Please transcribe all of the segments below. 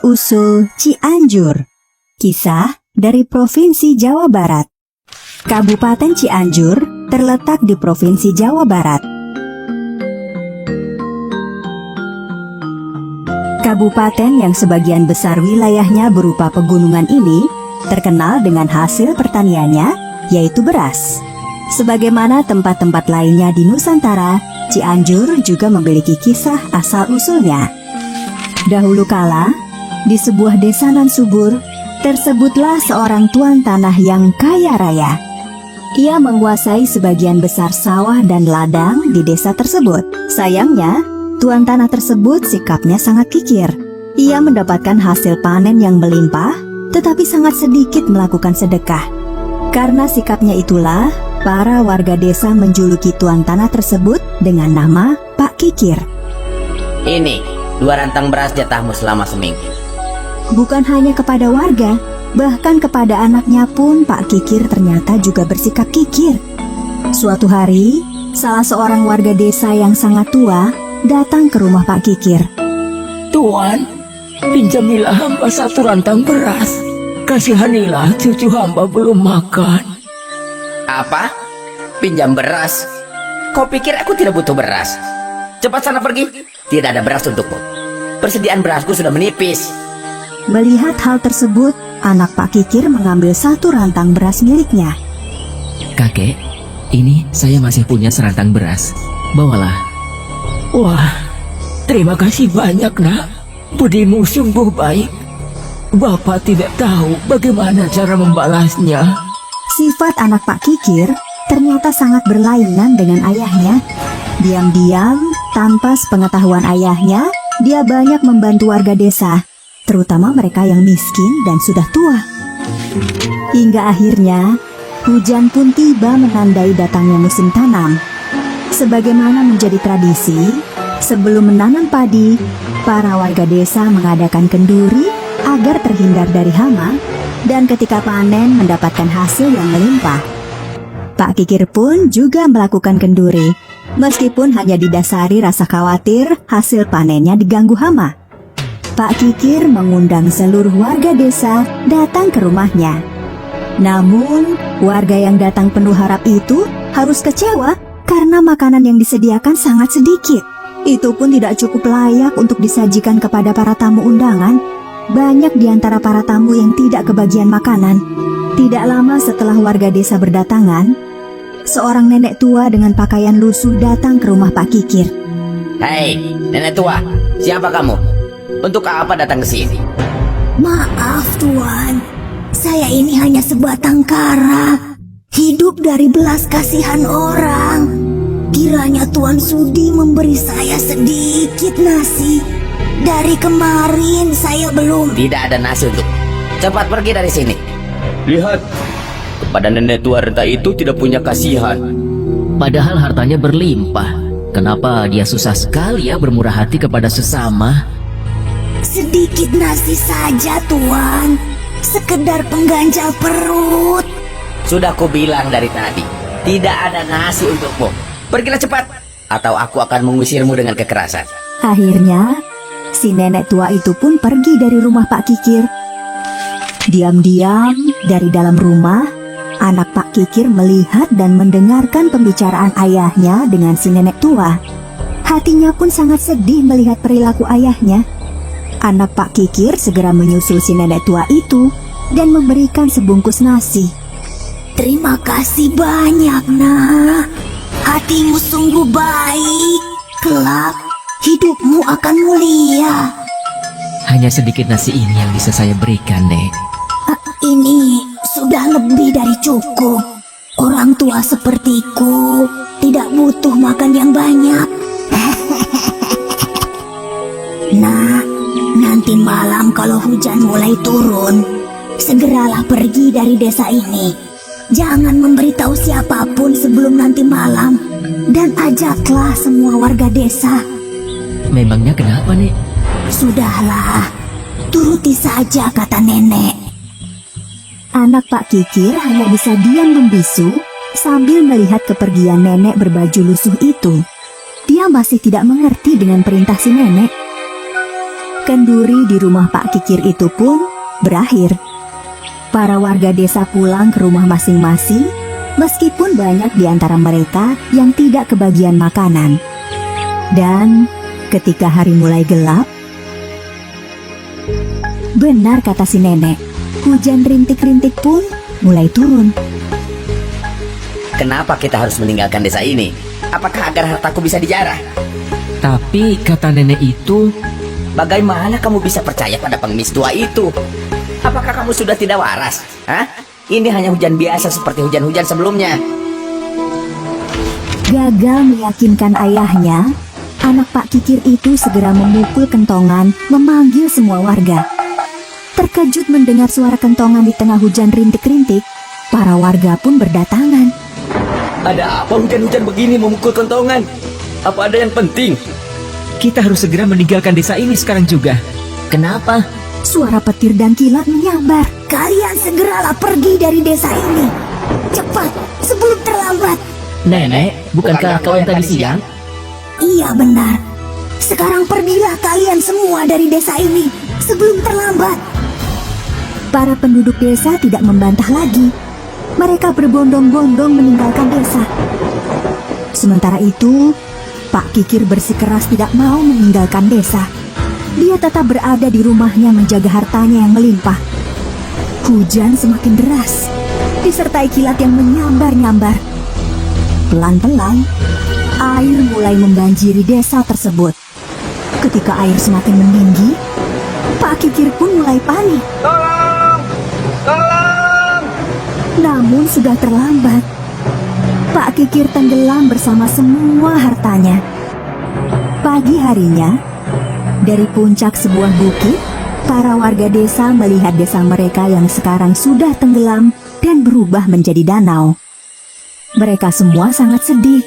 Asal-usul Cianjur. Kisah dari Provinsi Jawa Barat. Kabupaten Cianjur terletak di Provinsi Jawa Barat. Kabupaten yang sebagian besar wilayahnya berupa pegunungan ini terkenal dengan hasil pertaniannya, yaitu beras. Sebagaimana tempat-tempat lainnya di Nusantara, Cianjur juga memiliki kisah asal-usulnya. Dahulu kala, di sebuah desa nan subur, tersebutlah seorang tuan tanah yang kaya raya. Ia menguasai sebagian besar sawah dan ladang di desa tersebut. Sayangnya, tuan tanah tersebut sikapnya sangat kikir. Ia mendapatkan hasil panen yang melimpah, tetapi sangat sedikit melakukan sedekah. Karena sikapnya itulah, para warga desa menjuluki tuan tanah tersebut dengan nama Pak Kikir. Ini 2 rantang beras jatahmu selama seminggu. Bukan hanya kepada warga, bahkan kepada anaknya pun Pak Kikir ternyata juga bersikap kikir. Suatu hari, salah seorang warga desa yang sangat tua datang ke rumah Pak Kikir. Tuan, pinjamilah hamba 1 rantang beras. Kasihanilah cucu hamba belum makan. Apa? Pinjam beras? Kau pikir aku tidak butuh beras? Cepat sana pergi. Tidak ada beras untukmu. Persediaan berasku sudah menipis. Melihat hal tersebut, anak Pak Kikir mengambil 1 rantang beras miliknya. Kakek, ini saya masih punya serantang beras. Bawalah. Wah, terima kasih banyak, nak. Budimu sungguh baik. Bapak tidak tahu bagaimana cara membalasnya. Sifat anak Pak Kikir ternyata sangat berlainan dengan ayahnya. Diam-diam, tanpa sepengetahuan ayahnya, dia banyak membantu warga desa, terutama mereka yang miskin dan sudah tua. Hingga akhirnya, hujan pun tiba menandai datangnya musim tanam. Sebagaimana menjadi tradisi, sebelum menanam padi, para warga desa mengadakan kenduri agar terhindar dari hama, dan ketika panen mendapatkan hasil yang melimpah. Pak Kikir pun juga melakukan kenduri, meskipun hanya didasari rasa khawatir hasil panennya diganggu hama. Pak Kikir mengundang seluruh warga desa datang ke rumahnya. Namun, warga yang datang penuh harap itu harus kecewa karena makanan yang disediakan sangat sedikit. Itu pun tidak cukup layak untuk disajikan kepada para tamu undangan. Banyak di antara para tamu yang tidak kebagian makanan. Tidak lama setelah warga desa berdatangan, seorang nenek tua dengan pakaian lusuh datang ke rumah Pak Kikir. Hei, nenek tua, siapa kamu? Untuk apa datang ke sini? Maaf Tuan, saya ini hanya sebatang kara, hidup dari belas kasihan orang. Kiranya Tuan sudi memberi saya sedikit nasi. Dari kemarin saya belum... Tidak ada nasi untuk. Cepat pergi dari sini. Lihat, kepada nenek tua renta itu tidak punya kasihan. Padahal hartanya berlimpah. Kenapa dia susah sekali ya bermurah hati kepada sesama? Sedikit nasi saja Tuan, sekedar pengganjal perut. Sudah kubilang dari tadi, tidak ada nasi untukmu. Pergilah cepat, atau aku akan mengusirmu dengan kekerasan. Akhirnya, si nenek tua itu pun pergi dari rumah Pak Kikir. Diam-diam dari dalam rumah, anak Pak Kikir melihat dan mendengarkan pembicaraan ayahnya dengan si nenek tua. Hatinya pun sangat sedih melihat perilaku ayahnya. Anak Pak Kikir segera menyusul si nenek tua itu dan memberikan sebungkus nasi. Terima kasih banyak nak. Hatimu sungguh baik. Kelak hidupmu akan mulia. Hanya sedikit nasi ini yang bisa saya berikan, Nek. Ini sudah lebih dari cukup. Orang tua sepertiku tidak butuh makan yang banyak. Nah, nanti malam kalau hujan mulai turun, segeralah pergi dari desa ini. Jangan memberitahu siapapun sebelum nanti malam. Dan ajaklah semua warga desa. Memangnya kenapa, Nek? Sudahlah, turuti saja kata nenek. Anak Pak Kikir hanya bisa diam membisu sambil melihat kepergian nenek berbaju lusuh itu. Dia masih tidak mengerti dengan perintah si nenek. Kenduri di rumah Pak Kikir itu pun berakhir. Para warga desa pulang ke rumah masing-masing, meskipun banyak di antara mereka yang tidak kebagian makanan. Dan ketika hari mulai gelap, benar kata si nenek, hujan rintik-rintik pun mulai turun. Kenapa kita harus meninggalkan desa ini? Apakah agar hartaku bisa dijarah? Tapi kata nenek itu, Bagaimana kamu bisa percaya pada pengemis tua itu? Apakah kamu sudah tidak waras? Hah? Ini hanya hujan biasa seperti hujan-hujan sebelumnya. Gagal meyakinkan ayahnya, anak Pak Kikir itu segera memukul kentongan, memanggil semua warga. Terkejut mendengar suara kentongan di tengah hujan rintik-rintik, para warga pun berdatangan. Ada apa hujan-hujan begini memukul kentongan? Apa ada yang penting? kita harus segera meninggalkan desa ini sekarang juga. Kenapa? Suara petir dan kilat menyambar. Kalian segeralah pergi dari desa ini. Cepat, sebelum terlambat. Nenek, bukankah kau yang tadi siang? Iya benar. Sekarang pergilah kalian semua dari desa ini sebelum terlambat. Para penduduk desa tidak membantah lagi. Mereka berbondong-bondong meninggalkan desa. Sementara itu, Pak Kikir bersikeras tidak mau meninggalkan desa. Dia tetap berada di rumahnya menjaga hartanya yang melimpah. Hujan semakin deras, disertai kilat yang menyambar-nyambar. Pelan-pelan, air mulai membanjiri desa tersebut. Ketika air semakin meninggi, Pak Kikir pun mulai panik. Tolong! Tolong! Namun sudah terlambat. Pak Kikir tenggelam bersama semua hartanya. Pagi harinya, dari puncak sebuah bukit, para warga desa melihat desa mereka yang sekarang sudah tenggelam dan berubah menjadi danau. Mereka semua sangat sedih.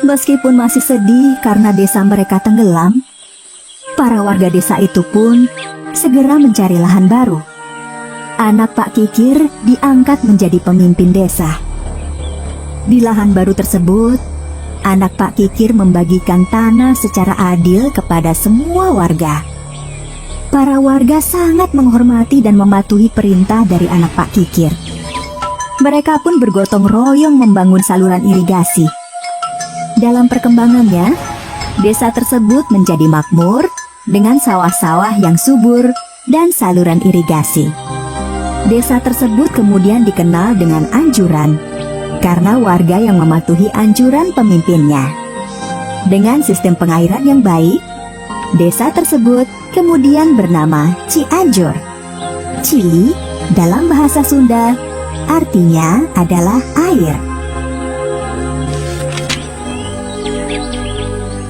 Meskipun masih sedih karena desa mereka tenggelam, para warga desa itu pun segera mencari lahan baru. Anak Pak Kikir diangkat menjadi pemimpin desa. Di lahan baru tersebut, anak Pak Kikir membagikan tanah secara adil kepada semua warga. Para warga sangat menghormati dan mematuhi perintah dari anak Pak Kikir. Mereka pun bergotong royong membangun saluran irigasi. Dalam perkembangannya, desa tersebut menjadi makmur dengan sawah-sawah yang subur dan saluran irigasi. Desa tersebut kemudian dikenal dengan Anjuran, karena warga yang mematuhi anjuran pemimpinnya. Dengan sistem pengairan yang baik, desa tersebut kemudian bernama Cianjur. Cili dalam bahasa Sunda artinya adalah air.